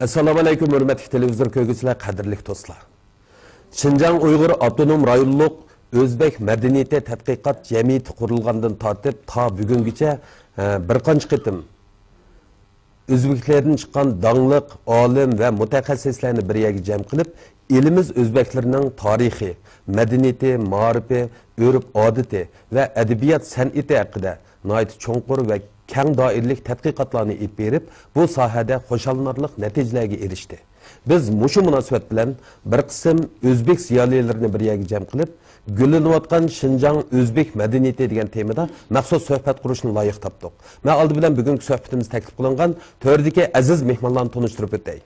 Assalamu alaykum hurmatli televizor ko'rguvchilar, qadrli do'stlar. Şinjan Uyg'ur Avtonom rayonluq O'zbek madaniyati tadqiqot jamiyati qurilgandan tortib ta bugungacha bir qancha qitim o'zbeklardan chiqqan dongliq olim va mutaxassislarni bir yerga jam qilib, elimiz o'zbeklarining tarixi, madaniyati, ma'rifi, urf-odati va adabiyot san'ati haqida nihoyat cho'nqur va keng doiralik tadqiqotlarni olib berib, bu sohada xo'shallanarli natijalarga erishdi. Biz mushu munosabat bilan bir qism o'zbek ziyolilarini bir yerga jam qilib, gullanayotgan Şinjan o'zbek madaniyati degan temada maxsus suhbat qurishni loyiq topdik. Men oldi bilan bugungi suhbatimiz taklif qilingan to'rdagi aziz mehmonlarni tanishtirib o'tay.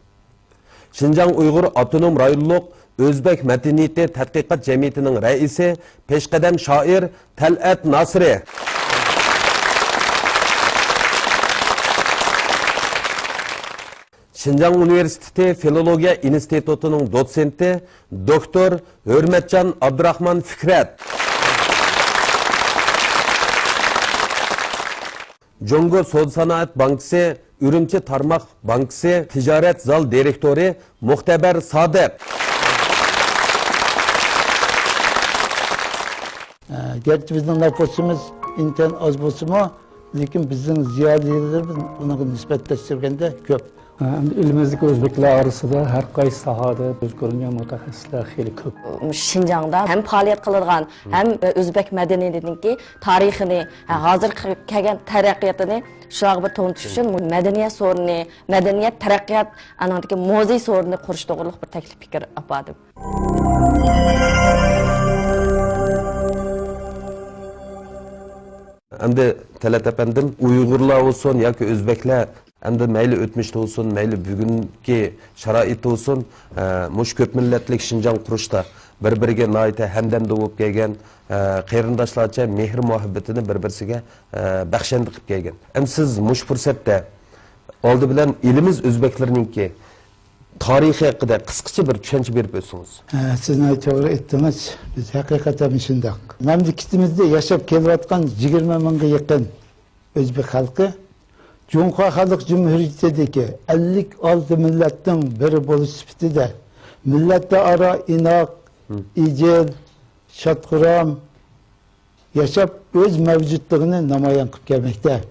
Şinjan Uyg'ur Avtonom rayonluq O'zbek madaniyati tadqiqot jamiyatining raisi, peshqadam shoir Talat Nosiri. Şinjan Üniversiteti Filologiya institutining dotsenti doktor Hurmatjon Abdurahmon Fikrat. Jongo Savdo Sanoat Bankasi Ürümçi Tarmoq Bankasi Tijorat zal direktori Muxtabar Sodiq. Gerçi bizning nafosimiz intan oz bo'lsa-mu, lekin bizning ziyolilarimiz buni nisbatlashtirganda ko'p. Elimizdeki Özbekler arasında her qaysi sahada öz görüngen mutaxassislar xeyli ko'p. Şinjanda hem faaliyet qiladigan, hem Özbek madaniyatining tarixini, hozir kelgan taraqqiyotini shular bir to'ntirish uchun madaniyat so'rini, madaniyat taraqqiyot anadagi muzey so'rini qurish to'g'riliq bir taklif fikr oldim. Endi Talat efendim, Uyg'urlar olsun yoki O'zbeklar endi mayli o'tmishda olsun, mayli bugungi sharoitda olsun, mush ko'p millatlik Şinjan qurishda bir-biriga nihoyatda hamdamda bo'lib kelgan, qarindoshlarcha mehr muhabbatini bir-birisiga baxshandi qilib kelgan. Endi siz mush fursatda oldi bilan elimiz o'zbeklariningki tarixi haqida qisqacha bir tushuncha berib o'tsangiz. Siz to'g'ri aytdingiz. Biz haqiqatan shunday. Mamlakatimizda yashab kelayotgan 20 mingga yaqin o'zbek xalqi Cumhuriyet Halk Cumhuriyeti'deki 56 milletin biri buluş sifatida millette ara inak, icel, şatkuram yaşap öz mevcutluğunu namayan kılıp gelmekte.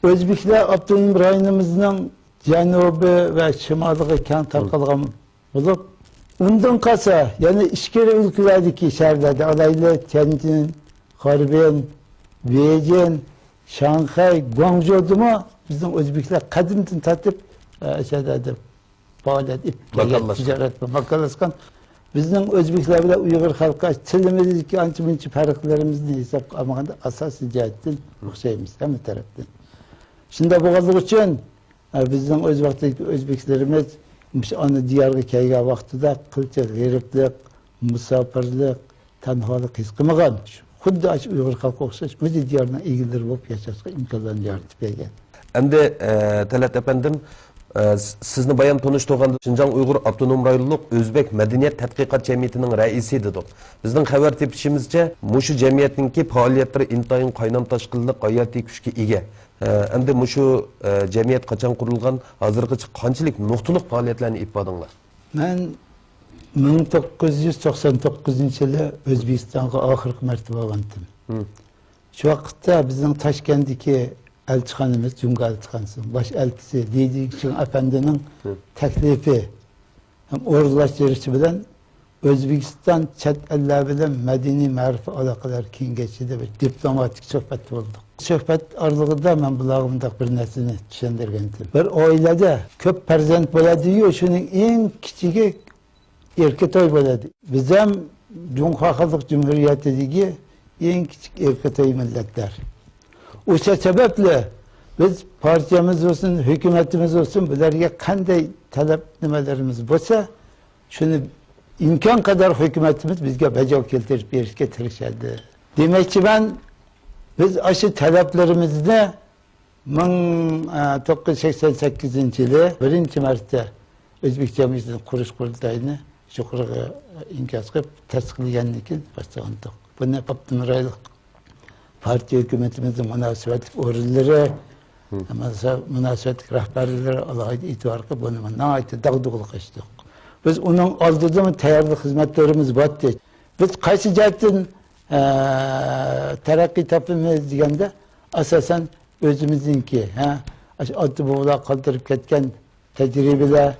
Özbekler Avtonom rayonumuzun janubi ve şimalığı kent tarqalgan olup, undan kalsa yani işkere ülkelerdeki şehirlerde alaylı Tianjin, Harbin, Beijing, Şanghay, Guangzhou'da bizning o'zbeklar qadimdan tatib şeylerde faoliyat etib tijorat makallaskan bizning o'zbeklar bilan Uyg'ur xalqi tilimizdagi ancha-muncha farqlarimizni hisob olmaganda asosiy jihatdan o'xshaymiz hamma tarafdan. Shunda bo'lganligi uchun bizning o'z vaqtdagi o'zbeklarimiz ana diyorga kelgan vaqtida qilcha g'iriblik, musofirlik, tanholik his qilmagan. Xuddi Uyg'ur xalqi o'xshash o'z diyorning egilari bo'lib yashashga imkonlarni yaratib bergan. Endi Talat efendim, sizni bayan tanıştığında Şinjan Uyg'ur Avtonom rayonluq O'zbek madaniyat tadqiqot jamiyatining raisi dedik. Bizning xabar tepishimizcha, mushu jamiyatningki faoliyatlari intayin qaynam tashkillik hayatiy kuchga ega. Endi mushu jamiyat qachon qurilgan, hozirgacha qanchalik nuqtaliq faoliyatlarni ipodinglar? Men 1999-yili O'zbekistonga oxirgi marta borgandim. Shu vaqtda bizning Toshkentdagi elçixanemiz, Cumhuriyet elçixanesi, baş elçisi Leydi Efendi'nin teklifi hem ordulaştırıcı bilen Özbekistan chet eller bilen medeni ma'rifi aloqalar kengayishida bir diplomatik suhbat oldu. Suhbat aralığında men bulağımda bir narsani tushundirgandim. Bir oilada ko'p farzand bo'ladi-yu, shuning eng kichigi erkatoy bo'ladi. Biz ham Cumhuriyet Halk Cumhuriyetidagi eng kichik erkatoy millatlar. O'sha sababli biz partiyamiz olsun, hükümetimiz olsun bularga qanday talab nimalarimiz bo'lsa, shuni imkon qadar hükümetimiz bizga bajo keltirib berishga tirishadi. Demakchi men biz shu talablarimizni 1988-yili birinchi marta O'zbek jamiyatining qurish qurultayini shu qurg'i inkos qilib tasdiqlagandan keyin boshlagandik. Buni Avtonom rayonluq partiya hükümetimizin münasebet orulları Mesela münasebetlik rahberleri Allah'a itibarı bunu nahayet dağdığılık açtık. Biz onun aldığımız tayarlık hizmetlerimiz battı. Biz kaysi cihetten terakki tapımız degende asasen özümüzünki, adı boğula kaldırıp ketken tecrübeler,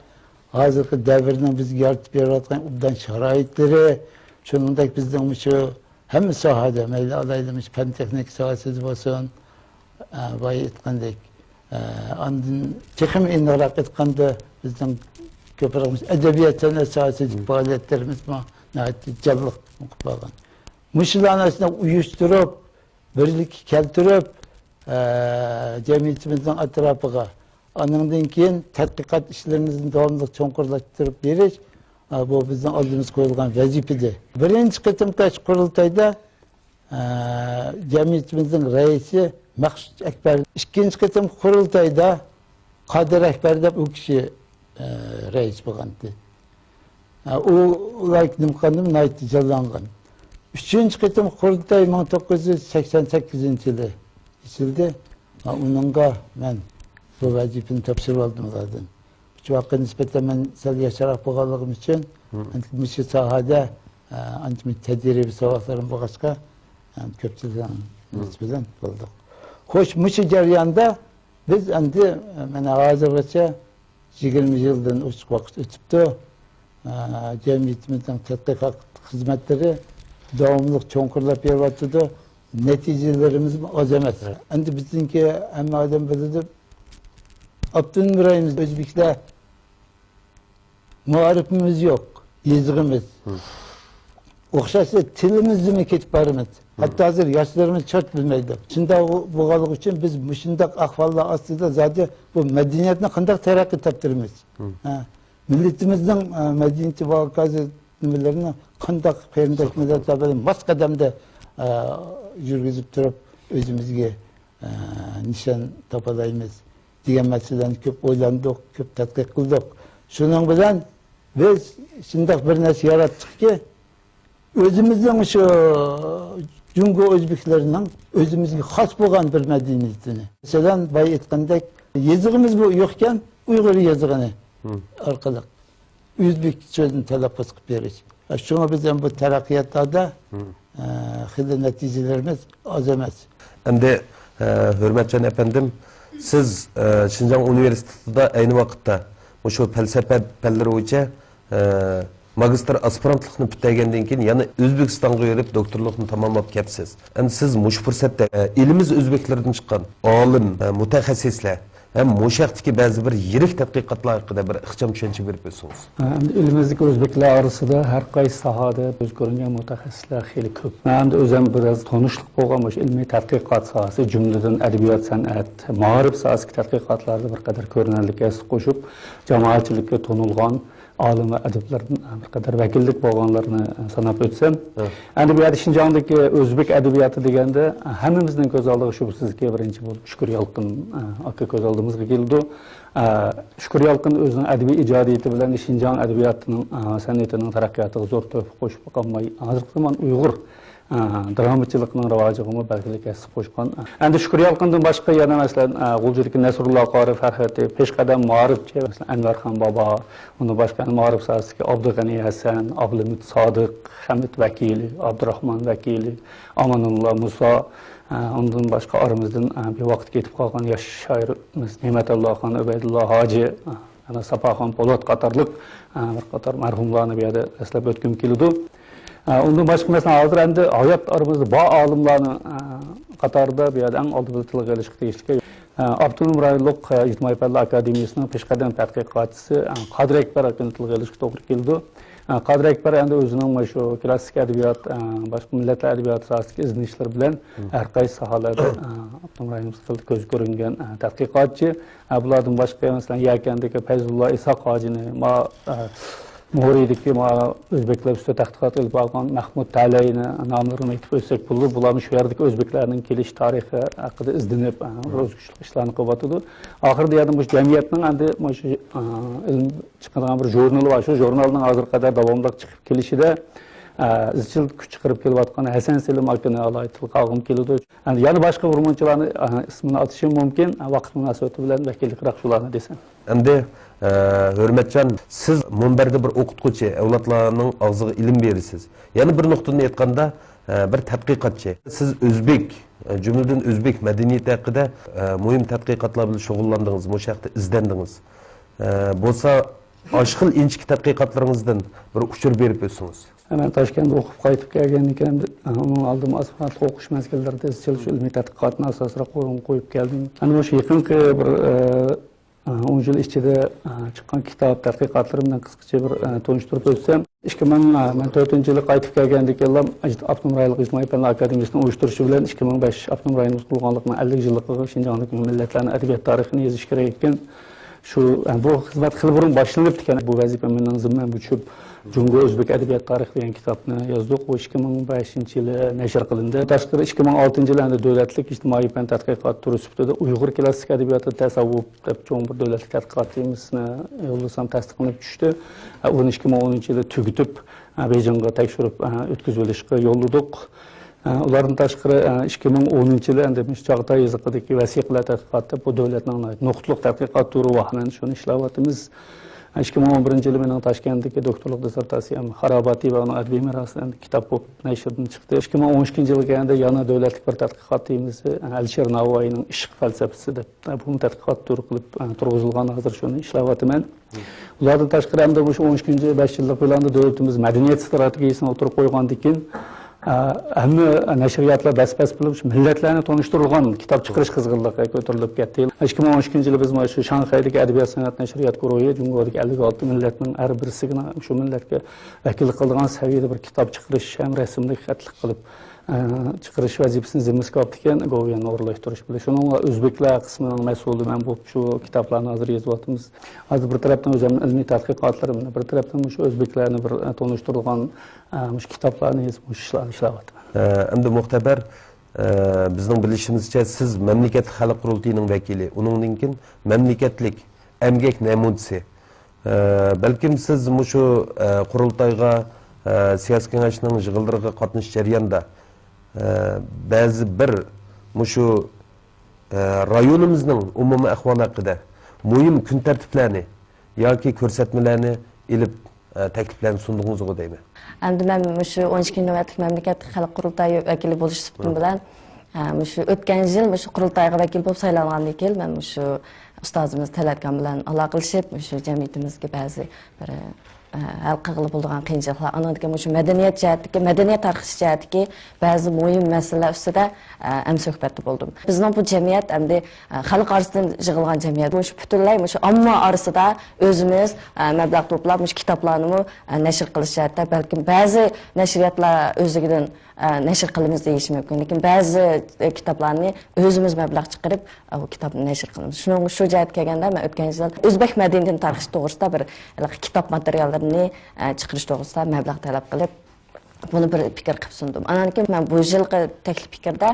hazırki devirden bizge yaratıp yaratkan ubdan şaraitleri, şunundaki bizden şu hem sahada meyli alaylamış pen teknik sahasız olsun, vay etkandik. Andın çekim innarak etkanda bizden köpürümüz edebiyat sanat sahasız faaliyetlerimiz nihayet canlılık okupagan. Muşulan aslında uyuşturup, birlik keltirip, cemiyetimizin etrafıga, anından keyin tadqiqat işlerimizin devamlılık çoğunkurlaştırıp beriş, bu bizden aldığımız koyulgan vazifede. Birinci kıtımda kurultayda cemiyetimizin reisi Maksud Ekber. İkinci kıtım kurultayda Kadir Ekber de bu kişi reis bolgandı. O layık nimkanım nayt jallangan. Üçüncü kıtım kurultay 1988 yılı isildi. Onunla ben bu vazifeni topsirip aldım zaten. Şu vakit nispeten ben sel yaşarak boğalığım için mışı sahada antimin tediribi sabahlarım boğazka köpçülden nispeten bulduk. Hoş mışı jarayanda biz endi hazırgacha 20 yıldan uç vakit ötüptü. Cemiyetimizden tadqiqat hizmetleri devamlılık çoğunkurlap yaratıdı. Neticelerimiz az emas. Endi bizimki hem adam bildi. Abdülmürayimiz Özbekler muharifimiz yok. Yazgımız. Okşası tilimiz mi ketip barımız. Hatta hazır yaşlarımız çok bilmeydi. Şimdi bu için biz müşindak ahvallar aslında zaten bu medeniyetine kandak terakki taptırımız. Milletimizden medeniyeti vakazı nümelerine kandak peyindekmede tabi mas kademde yürgüzüp durup özümüzge nişan tapalayımız. Diyen meselelerini köp oylandık, köp tadqiq kıldık. Şunun bilen biz şimdi bir narsa yarattık ki özümüzden şu Cungo Özbeklerinin özümüzge has bolgan bir medeniyetini. Mesela bay etkandek yazığımız bu yokken Uygur yazığını arkalık. Özbek sözünü telaffuz kılıp beriş. Şuna bizim bu terakkiyatta hızlı neticelerimiz az emas. Endi hürmetcan efendim, siz Şinjan Üniversitesi'de aynı vakitte şu felsefe pelleri boyunca magistr aspirantlıqni bitirgenden keyin yana O'zbekistonga yurib doktorlikni tamamlab kelibsiz. Endi siz mush fursatda elimiz o'zbeklaridan chiqqan olim, mutaxassislar hem mushaqdagi ba'zi bir yirik tadqiqotlar haqida bir ixcham tushuncha berib o'tsangiz. Endi elimizdagi o'zbeklar orasida har qaysi sohada o'z ko'ringan mutaxassislar xeyli ko'p. Men o'zim biraz tanishlik bo'lgan o'sha ilmiy tadqiqot sohasi, jumladan adabiyot, san'at, ma'rif sohasidagi tadqiqotlarda bir qadar ko'rinarlikka qo'shib, jamoatchilikka tanilgan olim va adiblardan bir qadar vakillik bo'lganlarni sanab o'tsam, endi bu yerda Shinjongdagi o'zbek adabiyoti deganda hammamizning ko'z oldiga shubsizki birinchi bo'lib Shukur Yalqin aka ko'z oldimizga keldi. Shukur Yalqin o'zining adabiy ijodiyati bilan Shinjong adabiyotining san'atining taraqqiyotiga zo'r tuhfa qo'shib qolmay, hozirgi zamon Uyg'ur dramachilikning rivojiga belgilik hissa qo'shgan. Endi Shukur Yalqindan boshqa yana masalan G'uljidagi Nasrulloh qori Farhati, peshqadam ma'rifchi masalan Anvarxon bobo, undan boshqa ma'rif sohasidagi Abdug'ani Hasan, Abdulhamid Sodiq, Hamid Vakili, Abdurahmon Vakili, Amanulloh Muso, ondan boshqa aramizdan bir vaqt ketib qolgan yosh shoirimiz Ne'matullohxon Ubaydulloh Hoji, ana Safaxon Po'lat qatorliq bir qator marhumlarni bu yerda eslab o'tgim keldi. Ondan başqa mesela hozir endi hayot aramızda bor olimlarni qatorida bu yerda eng oldinda tilga ilishga tegishli Abdunum rayonlik ijtimoiy fanlar akademiyasining peshqadam tadqiqotchisi Qadir Akbar akani tilga ilishga to'g'ri keldi. Qadir Akbar endi o'zining shu klassik adabiyot, boshqa millatlar adabiyoti sohasidagi izlanishlar bilan har qaysi sohalarda Abdunum rayonimizda ko'z ko'ringan tadqiqotchi. Bulardan boshqa masalan Yakandagi Fayzulloh Isoq hojini Muğri'deki Özbekler üstü tadqiqot qilib olgan Mahmud Talayni nomlarini aytib o'tsak bo'ladi. Bularni shu yerdagi o'zbeklarning kelish tarixi haqida izlanib, o'z ishlarni qilyotdi. Oxirida yana bu jamiyatning endi ilm chiqargan bir jurnali bor. Shu jurnalning hozir qadar davomli chiqib kelishida izchil kuch chiqarib kelayotgan Hasan Selim akani alaytil qolg'im keladi. Yana boshqa urmonchilarni ismini atishim mumkin. Vaqt munosabati bilan vakillikroq shularni desam. Endi hurmatjon, siz munbarda bir o'qituvchi, avlodlarning og'ziga ilm berasiz. Yana bir nuqtani aytganda, bir tadqiqotchi. Siz o'zbek, jumladan o'zbek madaniyati haqida muhim tadqiqotlar bilan shug'ullandingiz, bu yerda izlandingiz. Bo'lsa, oshxil inchki tadqiqotlaringizdan bir uchur berib o'tsangiz. Men Toshkentda o'qib qaytib kelgandan keyin uni oldim asfalt o'qish masalalarida izchil ilmiy tadqiqotni asosroq qo'yib keldim. Ana o'sha yaqinqi bir 10 yil ichida chiqqan kitob tadqiqotlarimdan qisqacha bir tanishtirib o'tsam, 2004-yili qaytib kelgandan keyin Abdunum rayonlik ijtimoiy fanlar akademiyasini uyushtirishi bilan 2005 Abdunum rayonimiz qurganlikning 50 yilligiga Shinjonglik millatlarning adabiyot tarixini yozish kerak ekan. Shu bu xizmat xil burun boshlanib ekan. Bu vazifa mening zimmam tushib, Jungo O'zbek adabiyot tarixi degan kitobni yozdik. U 2005-yili nashr qilindi. Tashqari 2006-yilda davlatlik ijtimoiy fan tadqiqot turi sifatida Uyg'ur klassik adabiyoti tasavvuf deb cho'ng bir davlatlik tadqiqot temasini yollasam tasdiqlanib tushdi. Uni 2010-yilda tugitib, Beijingga tekshirib o'tkazib olishga yo'lladik. Ulardan tashqari 2010-yilda endi Chog'tay yoziqidagi vasiqalar tadqiqoti bu davlatning nuqtliq tadqiqot turi vahman shuni ishlayapmiz. 2011-yili mening Toshkentdagi doktorlik dissertatsiyam Xarobati va uning adabiy merosi kitob bo'lib nashrdan chiqdi. 2012-yilga endi yana davlatlik bir tadqiqot temasi Alisher Navoiyning ishq falsafasi deb bu tadqiqot turi qilib turg'izilgan, hozir shuni ishlayapman. Ulardan tashqari ham bu 12-5 yillik planda davlatimiz madaniyat strategiyasini o'tirib qo'ygandan keyin hamma nashriyatlar bas-bas bo'lib millatlarni tanishtirilgan kitob chiqarish qizg'inligiga ko'tarilib ketdi. 2012-yilda biz mana shu Shanxaydagi adabiyot san'at nashriyat guruhi Jumgodagi 56 millatning har birisiga shu millatga vakillik qilgan saviyada bir kitob chiqarish ham rasmli xatlik qilib chiqarish vazifasini zimmasiga olib ekan, Goviyanni o'rlashtirish bilan. Shuning o'zbeklar qismining mas'uli men bo'lib shu kitoblarni hozir yozyapmiz. Hozir bir tarafdan o'zim ilmiy tadqiqotlarimni, bir tarafdan shu o'zbeklarni bir tanishtirilgan shu kitoblarni yozib ishlayapman. Endi muxtabar, bizning bilishimizcha siz mamlakat xalq qurultiyining vakili, uningdan keyin mamlakatlik emgak namunchisi. Balkim siz shu qurultoyga siyosiy kengashning yig'inlariga qatnashish jarayonida ba'zi bir shu rayonimizning umumiy ahvoli haqida muhim kun tartiblarni yoki ko'rsatmalarni ilib takliflarni sundingizmi deyman. Endi men shu 12 navbatlik mamlakat xalq qurultoyi vakili bo'lish sifatim bilan shu o'tgan yil shu qurultoyga vakil bo'lib saylangandan keyin men shu ustozimiz Talatgan bilan aloqalashib, shu jamiyatimizga ba'zi bir hal qilib bo'lgan qiyinchiliklar, anadagi shu madaniyat jihatdagi, madaniyat tarixi jihatdagi ba'zi muhim masalalar ustida ham suhbatda bo'ldim. Bizning bu jamiyat endi xalq orasidan yig'ilgan jamiyat. Bu butunlay shu omma orasida o'zimiz mablag' to'plab shu kitoblarni nashr qilish jihatda balkim ba'zi nashriyatlar o'zigidan nashr qilamiz deyish mumkin, lekin ba'zi kitoblarni o'zimiz mablag' chiqarib bu kitobni nashr qilamiz. Shu jihatga kelganda men o'tgan yil o'zbek madaniyati tarixi to'g'risida bir kitob materiallarini chiqarish to'g'risida mablag' talab qilib buni bir fikr qilib sundim. Ananki men bu yilgi taklif fikrda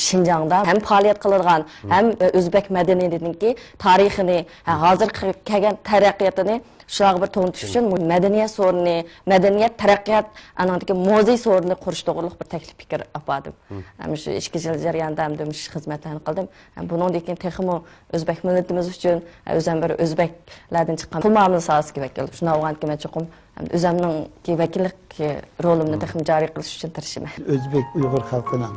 Shinjongda ham faoliyat qiladigan, ham o'zbek madaniyatining tarixini, hozir kelgan taraqqiyotini shularga bir to'ntirish uchun madaniyat so'rini, madaniyat taraqqiyot anandagi muzey so'rini qurish to'g'riliq bir taklif fikr oldim. Shu 2 yil jarayonida ham xizmatlarni qildim. Bundan keyin texmo o'zbek millatimiz uchun o'zim bir o'zbeklardan chiqqan pulmamiz sohasiga vakil. Shuni olganki men cho'qim o'zimning vakillik rolimni texmo joriy qilish uchun tirishaman. O'zbek Uyg'ur xalqining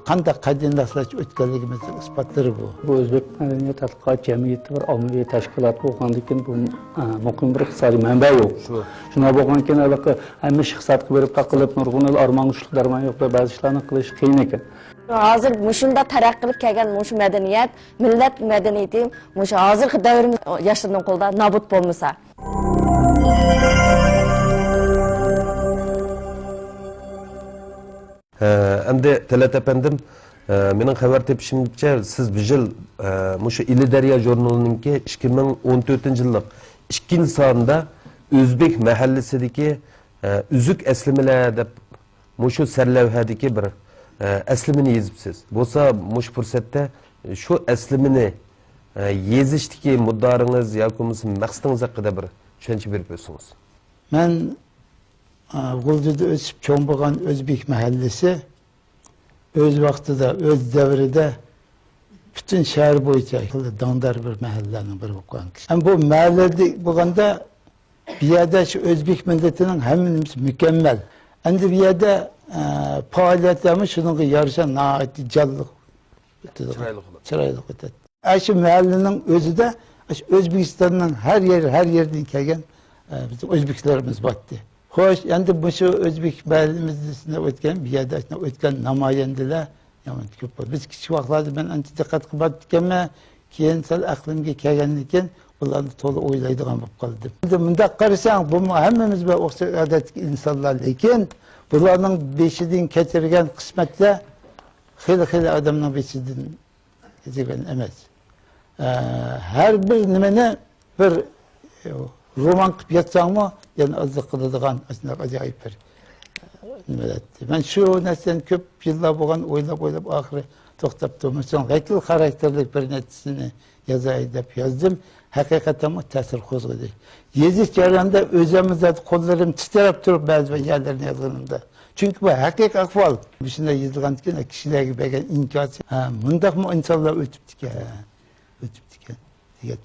qanday qadimlashlash o'tganligimizning isbotlari bu. Bu o'zbek madaniyat tadqiqot jamiyati bir ommaviy tashkilot bo'lgandan keyin bu muqim bir iqtisodiy manba yo'q. Shuna bo'lgandan keyin hamma ish hisobga berib taqilib nurg'un armon ushliq darmon yo'q deb ba'zi ishlarni qilish qiyin ekan. Hozir shunda taraqqi qilib kelgan shu madaniyat, millat madaniyati shu hozirgi davrimiz yoshlarning qo'lida nobud bo'lmasa. Endi Talat efendim, mening xabar tepishimcha siz bu yil shu Ili Daryo jurnalininki 2014-yillik 2-sonida o'zbek mahallasidagi uzuk aslimilar deb shu sarlavhadagi bir aslimini yozibsiz. Bo'lsa, shu fursatda shu aslimini yezishdagi muddaringiz yoki maqsadingiz haqida bir tushuncha berib o'tsangiz. Men Gulcu'da ösüp çoğun bo'lgan Özbek mahallesi öz vaqtida, öz davrida bütün shahar bo'yicha dondar bir mahallaning biri bo'lgan. Ham bu mahallada bo'lganda bu yerda shu o'zbek millatining hammasi mukammal. Endi bu yerda faoliyatlarimiz shunga yarasha nihoyatda jonli chiroyli o'tadi. Shu mahallaning o'zida O'zbekistonning har yerdan kelgan bizim o'zbeklarimiz botdi. Xo'sh, endi bu shu o'zbek mahallamizda o'tgan, bu yerda o'tgan namoyandalar yomon ko'p bo'ldi. Biz kichik vaqtlarda men ancha diqqat qilib ekanman, keyin sal aqlimga kelgandan keyin ularni to'liq o'ylaydigan bo'lib qoldim. Endi bundoq qarasang, bu hammamiz bir o'xshash odatli insonlar, lekin bularning beshidan kechirgan qismatlar xeyli odamning beshidan kechirgan emas. Her bir nimani bir roman qilib yatsangmi, yana ozliq qiladigan ajoyib bir nimalar. Men shu narsani ko'p yillar bo'lgan o'ylab oxiri to'xtab turmasam, vakil xarakterlik bir narsani yozay deb yozdim. Haqiqatan ta'sir qo'zg'adi. Yozish jarayonida o'zimizda qo'llarim titrab turib ba'zi yerlarni yozganimda. Chunki bu haqiqiy ahvol. Shunday yozilgan ekan, kishilarga bergan inkos. Bundaqmi insonlar o'tibdi ekan.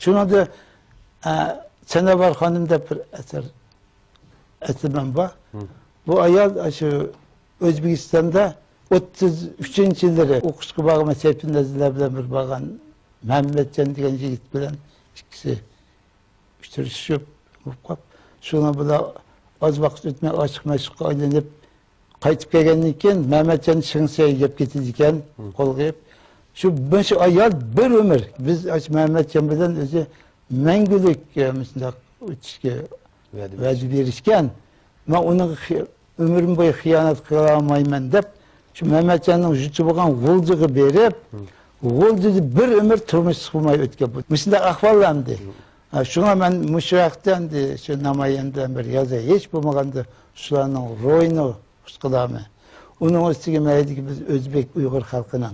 Shunda Çanavar Hanım'da bir esermen var. Bu ayol şu Özbekistan'da 33. yılları okuşku bağıma sepinde zilebilen bir bağın Mehmetcan diyen yigit bilen ikisi üçtürüşüp şuna bu da az vakit ötmeye açık meşgul aylanıp kayıtıp gelgenlikken Mehmetcan'ı şınsaya yiyip getirdikken kol koyup şu ayol bir ömür biz Mehmetcan bilen özü Mengülük mesela uçuşke vəzi verişken ben onun ömrüm boyu hıyanet kılamayman dep şu Mehmetcan'ın jutu bo'lgan Gulcu'yu berip Gulcu'yu bir ömür turmuş sıkılmayı ötken bu. Mesela ahvallandı. Şuna ben müşahaktan şu namayandan bir yazı hiç bulmaganda şularının royunu sıkılamı. Onun üstüge meydi ki biz Özbek Uygur halkının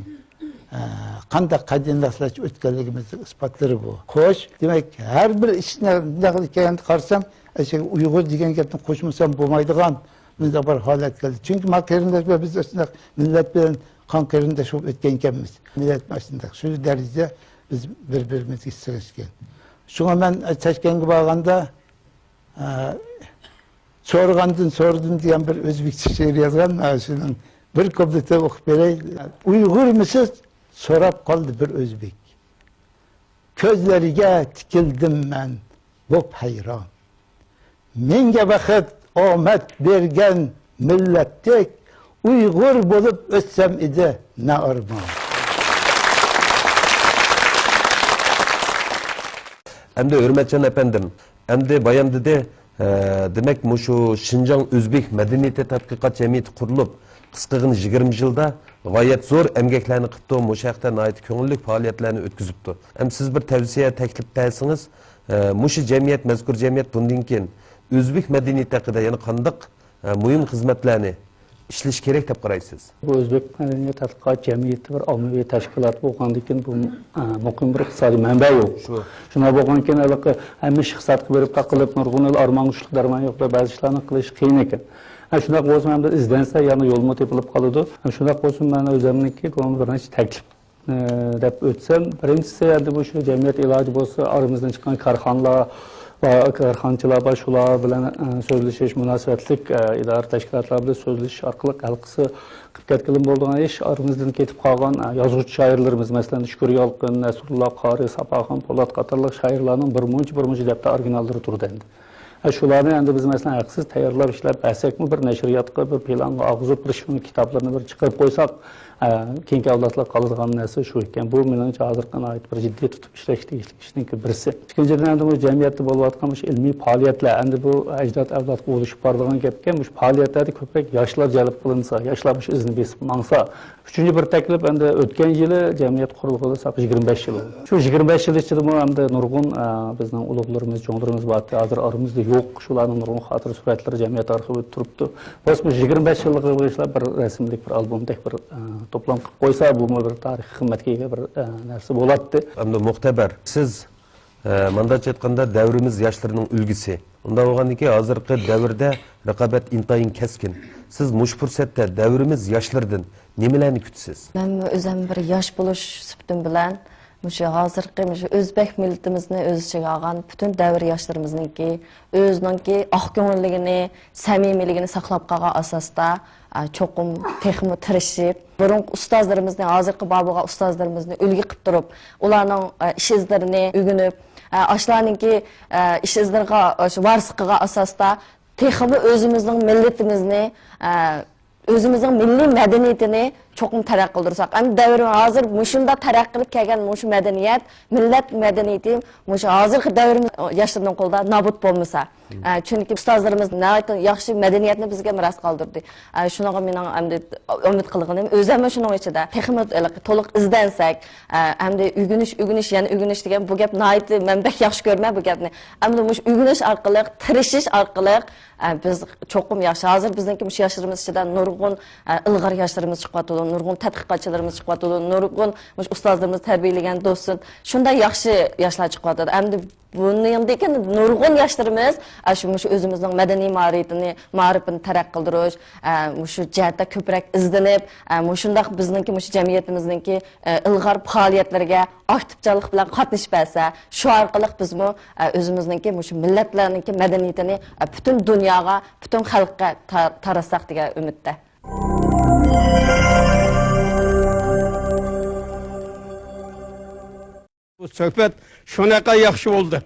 qanday qadimlash o'tganligimizning isbotlari bu. Xo'sh, demak, har bir ishni naqlga qarsam, o'sha Uyg'ur degan gapni qo'shmasam bo'lmaydigan bunday bir holat keldi. Chunki maqarindash biz shunday millat bilan qon qarindash bo'lib o'tgan ekanmiz. Millat shunday shu darajada biz bir-birimizga sig'ishgan. Shunga men Tashkentga borganda so'rdim degan bir o'zbekcha she'r yozgan, shuning bir kupleti o'qib beray. Uyg'urmisiz? Sorab kaldı bir Özbek. Közleriga tikildim men, bop hayran. Menga baxit omad bergan millatdek, Uyg'ur bo'lib o'tsam edi na armon. Endi Hürmetcan efendim, endi bayan dedi, demek şu Şinjan Özbek Medeniyeti Tadqiqat Cemiyeti kurulup, qisqagina 20 yilda g'oyat zo'r emgaklarni qilibdi, mushaqda nihoyat ko'ngilli faoliyatlarni o'tkazibdi. Ham siz bir tavsiya taklif qilsangiz, mushu jamiyat, mazkur jamiyat bundan keyin o'zbek madaniyati haqida yana qanday muhim xizmatlarni ishlash kerak deb qaraysiz? Bu O'zbek madaniyat tadqiqot jamiyati bir ommaviy tashkilot bo'lgandan keyin bu muqim bir iqtisodiy manba yo'q. Shuna bo'lgandan keyin hamma ish hisobga berib taqilib nurg'un armon ushliq darmon yo'q, ba'zi ishlarni qilish qiyin ekan. Şundak olsun hem de izlense yana yoluma tepilip kalıdı. Şundak olsun ben özlemdeki bunu bir neçe teklif dep ötsem. Birincisi yani bu şu cemiyet ilacı olsa aramızdan çıkan karxanlar ve karxançılar başlar bilen sözleşiş münasebetlik idare teşkilatlar bilen sözleşiş arkalık halkısı qıpkat kılım olduğuna iş aramızdan ketip kalgan yazgıç şairlerimiz mesela Şükür Yalqın, Nesurullah Qari, Sapahan, Polat Qatarlıq şairlarının bir muncu depte orijinalları turdu endi. Şularni endi biz mesela haksız tayyorlab ishlab bersekmi bir nashriyotga bir planga og'zib bir shuni kitoblarni bir chiqarib qo'ysak keyingi avlodlar qoladigan narsa shu ekan. Bu menimcha hozirgi ait bir jiddiy tutib ishlash tegishlining birisi. Ikkinchidan endi bu jamiyatda bo'layotgan ilmiy faoliyatlar endi bu ajdod avlodga o'lishib boradigan gap ekan. Bu faoliyatlarda ko'proq yoshlar jalb qilinsa, yoshlar bu izni besib mansa. Üçüncü bir taklif endi o'tgan yili jamiyat qurilgani 25 yil. Shu 25 yil ichida bu hamda nurg'un bizning ulug'larimiz, jo'nglarimiz bor. Hozir oramizda yo'q. Shularning nurg'un xotir suratlari jamiyat arxivida turibdi. Bas bu 25 yillik ishlar bir rasmlik bir albomdek bir to'plam qilib qo'ysa, bu bir tarixiy qimmatga ega bir narsa bo'ladi. Endi muxtabar, siz Mandaç aytganda davrimiz yoshlarning ulgisi. Unda bo'lganiki, hozirgi davrda raqobat intayin keskin. Siz mush fursatda davrimiz yoshlardan nimalarni kutasiz? Men o'zim bir yosh bo'lish sifatim bilan Muşu hazırki Özbek milletimizni o'z ichiga olgan butun davr yoshlarimizniki o'zininki oq ko'ngilligini, samimiyligini saqlab qolgan asosda cho'qim texmi tirishib, burun ustozlarimizni, hozirgi bo'lgan ustozlarimizni ulgi qilib turib, ularning ish izlarini o'rganib, ashlarninki ish izlariga, varsiqiga asosda texmi o'zimizning millatimizni özümüzün milli medeniyetini çok mu terakki kıldırsak. Ama devrim hazır muşunda terakkilik kelgen muşu medeniyet, millet medeniyeti muşu hazır devrim yaşlarının kolda nabut bolmasa. Çünkü ustazlarımız ne yaxşı medeniyetini bizge miras kaldırdı. Şuna mening ümit kılgınım. Özüm şunun içinde texmi to'liq izlensek, hem de ügünüş yani ügünüş degan bu gap naiti men bek yaxshi görme bu gapni. Hem de muş ügünüş arkalık, tirişiş arkalık biz çokum yaxşı. Hazır bizdeki muş yaşlarımız içinde nurgun ilgar yaşlarımız çıkmadı, nurgun tadqiqatçılarımız çıkmadı, nurgun muş ustazlarımız terbiyeleyen dostsun. Şunda yaxşı yaşlar çıkmadı. Hem de bunun yanındaki nurgun yaşlarımız şu özümüzün medeni marifini terakki kıldırış, şu cihatta köprek izlenip, şundaq bizdeki cemiyetimizdeki ilgar faaliyetlerine aktifçilik bilen katlaşıp etse, şu arkalık biz özümüzdeki milletlerindeki medeniyetini bütün dünyaya, bütün halka tarasak diye ümitte. Bu söhbət şunaqa yaxşı oldu.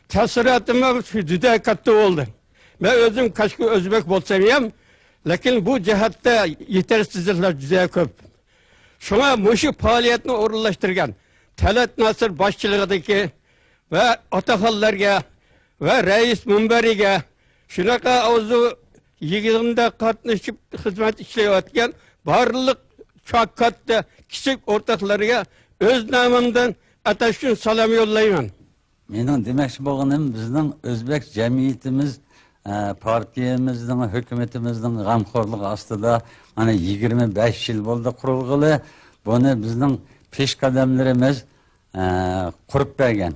Təsiratım juda katta oldu. Ben özüm kaşkı Özbek bolsam, lakin bu cihatda yetersizlikler juda köp. Şuna muşu faaliyetini orunlaştırgan Talat Nasır başçılığındaki ve atahallarga ve reis mümberiga şunaqa ozu yig'inda qatnashib xizmat ishlayotgan barliq çok katta kichik o'rtoqlarga o'z nomimdan ataşkın salam yollayman. Mening demoqchi bo'lganim bizning o'zbek jamiyatimiz partiyamizning, hukumatimizning g'amxo'rligi ostida mana 25 yil bo'ldi qurilg'ili. Buni bizning peshqadamlarimiz qurib bergan.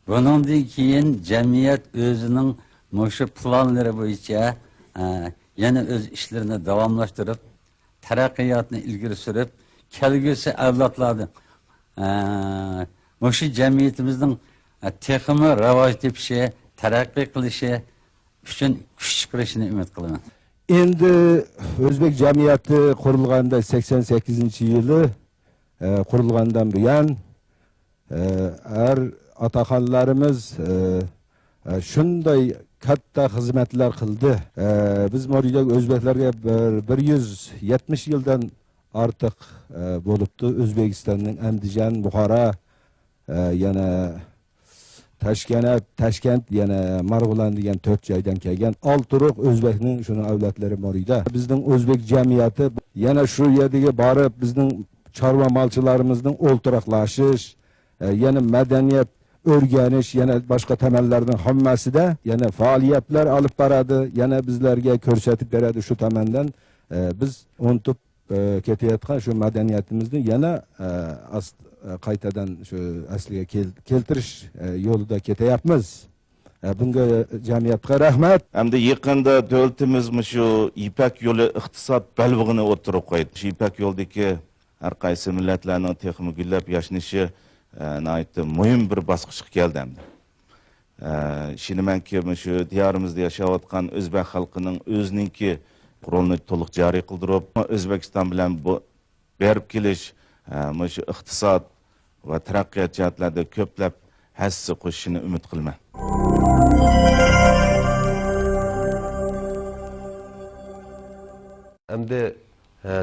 Bundan keyin jamiyat o'zining mushu planlari bo'yicha yana o'z ishlarini davomlashtirib, taraqqiyotni ilgari surib, kelgusi avlodlarning Muşu cemiyetimizin texmi rivoj tepishi, taraqqiy qilishi uchun kuch chiqarishini umid qilaman. Endi O'zbek jamiyati qurilganda 88-yili qurilgandan buyon har otaxonlarimiz shunday katta xizmatlar qildi. Biz Moridagi o'zbeklarga 170 yildan ortiq bo'libdi. O'zbekistonning Andijon, Buxoro, yana Toshkent, yana Marg'ilon degan 4 joydan kelgan 6 urug' o'zbekning shuni avlodlari bor edi. Bizning o'zbek jamiyati yana shu yerga borib bizning chorva molchilarimizning o'ltiraqlashish, yana madaniyat o'rganish, yana boshqa tamanlarning hammasida yana faoliyatlar olib boradi, yana bizlarga ko'rsatib beradi. Shu tomondan biz unutib ketayotgan shu madaniyatimizni yana qaytadan shu asliga keltirish yo'lida ketayapmiz. Bunga jamiyatga rahmat. Hamda yaqinda davlatimiz shu İpek yo'li iqtisod balvig'ini o'tirib qo'ydi. Shu İpek yo'ldagi har qaysi millatlarning texmi gullab yashnashi nihoyatda muhim bir bosqichga keldi. Ishonamanki shu diyorimizda yashayotgan o'zbek xalqining o'zininki qurolni to'liq joriy qildirib, O'zbekiston bilan bu berib kelish, shu iqtisod va taraqqiyot jihatlarida ko'plab hassa qo'shishini umid qilaman. Endi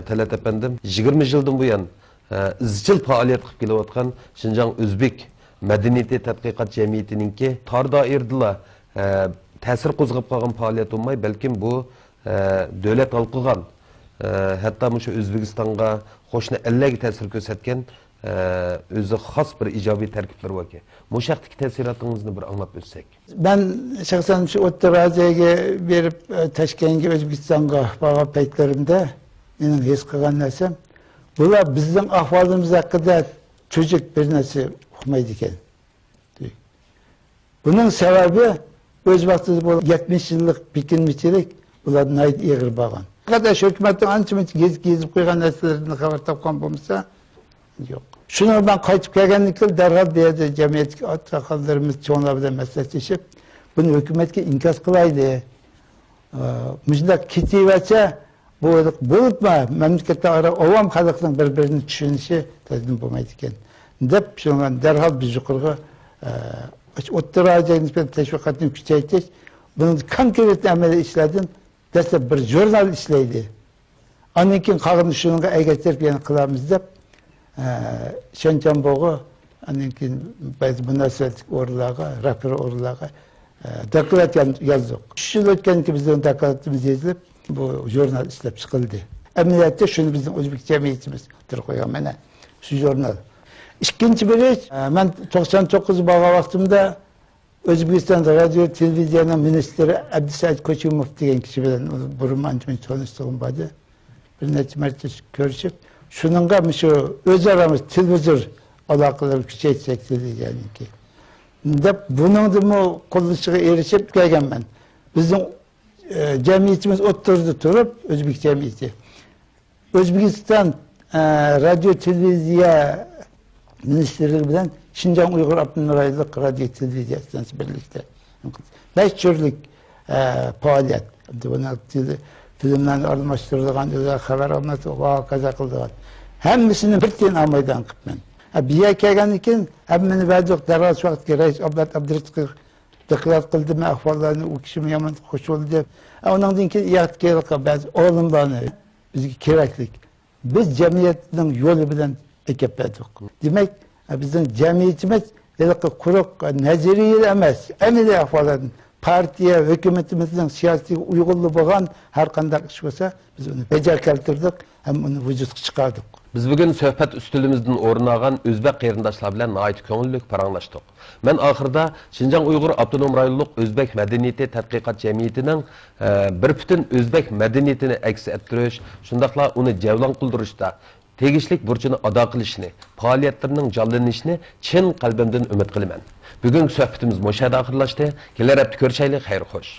Talat efendim 20 yıldan bu yan izchil faoliyat qilib kelayotgan Şinjan O'zbek Madaniyati tadqiqot jamiyatininki tor doiradala ta'sir qo'zg'ab qolgan faoliyat bo'lmay, balkim bu davlat alqıgan, hatta şu O'zbekistonga qo'shni ellarga ta'sir ko'rsatgan o'zi xos bir ijobiy tarkiblar var ki. Bu şaqtiki ta'sirotingizni bir anglab o'tsak. Ben şahsen şu O'ttiraziyga berib Toshkentga, O'zbekistonga borgan paytlarimda mening his qilgan narsam, bular bizning ahvolimiz haqida cho'chik bir narsa uqmaydi ekan. Bunun sebebi öz vaxtında bu 70 yıllık bikinmişçilik bulardan ait eğir bağın. Arkadaş hükümetin ançımınç gezip koygan nesillerini haber tapkan bulmuşsa yok. Şunu ben kayıtıp gelgenlikle derhal deyəcək cemiyet atrakallarımız çoğunlar bilen meslekleşip bunu hükümetke inkas kılaydı. Müjdak kitiveçe bulutma memlekette ara ovam kalıqның bir-birini düşünüşü tezdim bulmaydı eken. Dep şundan derhal biz yukarı ottıracak nispeten teşvikatını küçeyttik. Bunun konkret ameli işledin. Dese bir jurnal işleydi. Annekin kağını şununla egetirip yani kılamız dep Şencan boğu annekin bazı münasebetlik orulağa, rapor orulağa deklarat yazdık. 3 yıl ötken ki bizden deklaratımız yazılıp bu jurnal işlep çıkıldı. Emniyette şunu bizim Özbek cemiyetimiz koygan mene şu jurnal. İkinci biri ben 99 bağa vaktimde Özbekistan radyo televizyonun ministeri Abdüsait Koçumov degen kişi bilen burun ançmen tanıştığım vardı. Bir neçe mertebe görüşüp şununla şu öz aramız televizyon alakaları küçültsek dedi yani ki. Bunun da mı kuruluşuna erişip gelgen ben. Bizim cemiyetimiz oturdu durup Özbek cemiyeti. Özbekistan radyo televizyon ministerliği bilen Şincan Uygur Abdülnuraylık radyo televizyon birlikte. 5 türlük faaliyet. Buna filmlerle almıştırılan, özel haber alması, vakaza kıldığın. Hemmisini bir tane almaydan kıpmen. Bir yer kelgenlikin, hemmini verdik, derhal şu vakit ki Reis Abdülrızkı deklarat kıldı mı, ahvallarını, o kişimi yaman hoş oldu diye. Onun dinki iyahat gerek, bazı oğlum bana, bizki kereklik. Biz cemiyetin yolu bilen ekip verdik. Demek, bizim cemiyetimiz, kuruk, neziriye emez, emeli ahvallarını, partiye, hükümetimizin siyasi uygulluğu boğan her kandak iş olsa biz onu becer keltirdik, hem onu vücutga çıkardık. Biz bugün söhbət üstülümüzdən o'rin olgan Özbek qeyrindaşlar bilan nəhayət köngüllik paranlaşdıq. Men axırda Şinjan Uyghur Abdunum rayonluq Özbek Medeniyeti Tədqiqat Cemiyetining bir bütün Özbek medeniyetini aks ettirish, shundaqla uni javlon qildirishda tegishlik burchini ado qilishni, faoliyatlarining jonlanishini chin qalbimdan umid qilaman. Bugungi suhbatimiz mushada oxirlashdi. Kelar hafta ko'rishaylik, xayr xo'sh.